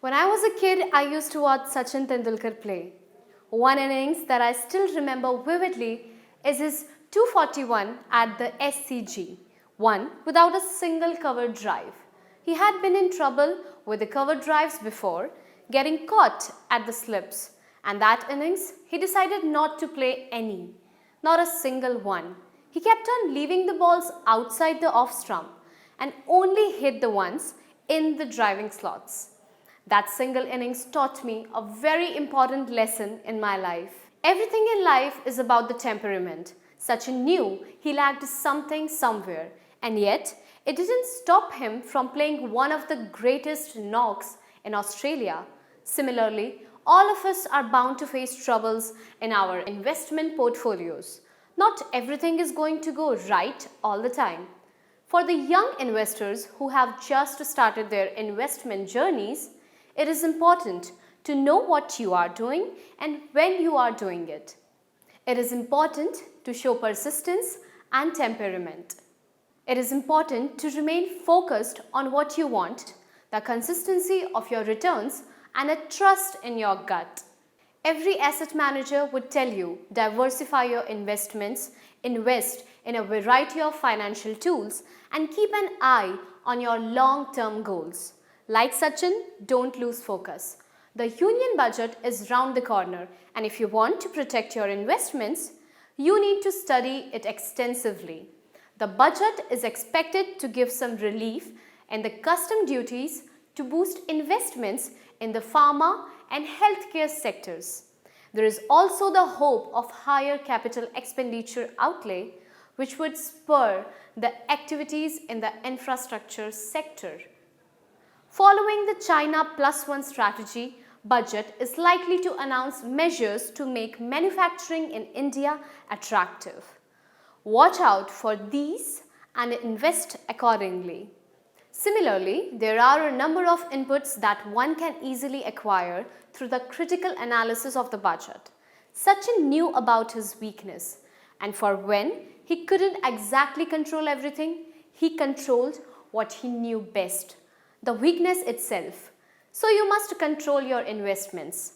When I was a kid, I used to watch Sachin Tendulkar play. One innings that I still remember vividly is his 241 at the SCG, one without a single covered drive. He had been in trouble with the covered drives before, getting caught at the slips, and that innings he decided not to play any, not a single one. He kept on leaving the balls outside the off stump and only hit the ones in the driving slots. That single innings taught me a very important lesson in my life. Everything in life is about the temperament. Sachin knew he lacked something somewhere, and yet it didn't stop him from playing one of the greatest knocks in Australia. Similarly, all of us are bound to face troubles in our investment portfolios. Not everything is going to go right all the time. For the young investors who have just started their investment journeys, it is important to know what you are doing and when you are doing it. It is important to show persistence and temperament. It is important to remain focused on what you want, the consistency of your returns, and a trust in your gut. Every asset manager would tell you diversify your investments, invest in a variety of financial tools, and keep an eye on your long-term goals. Like Sachin, don't lose focus. The union budget is round the corner, and if you want to protect your investments, you need to study it extensively. The budget is expected to give some relief in the custom duties to boost investments in the pharma and healthcare sectors. There is also the hope of higher capital expenditure outlay, which would spur the activities in the infrastructure sector. Following the China Plus One strategy, budget is likely to announce measures to make manufacturing in India attractive. Watch out for these and invest accordingly. Similarly, there are a number of inputs that one can easily acquire through the critical analysis of the budget. Sachin knew about his weakness, and for when he couldn't exactly control everything, he controlled what he knew best, the weakness itself. So you must control your investments.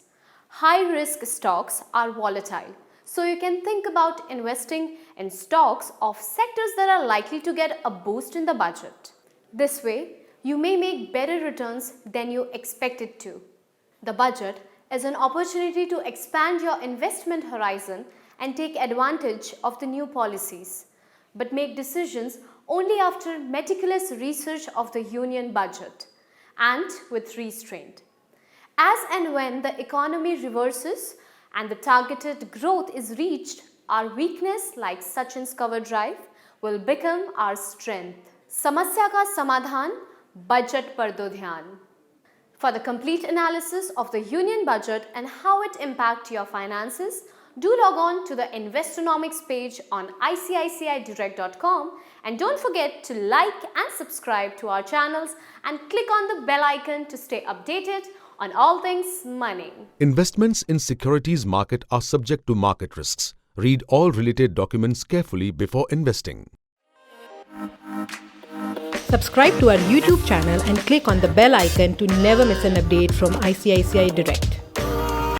High-risk stocks are volatile, so you can think about investing in stocks of sectors that are likely to get a boost in the budget. This way, you may make better returns than you expected to. The budget is an opportunity to expand your investment horizon and take advantage of the new policies, but make decisions only after meticulous research of the union budget and with restraint. As and when the economy reverses and the targeted growth is reached, our weakness, like Sachin's cover drive, will become our strength. समस्या का समाधान budget पर दो ध्यान. For the complete analysis of the union budget and how it impacts your finances, do log on to the Investonomics page on ICICIdirect.com, and don't forget to like and subscribe to our channels and click on the bell icon to stay updated on all things money. Investments in securities market are subject to market risks. Read all related documents carefully before investing. Subscribe to our YouTube channel and click on the bell icon to never miss an update from ICICI Direct.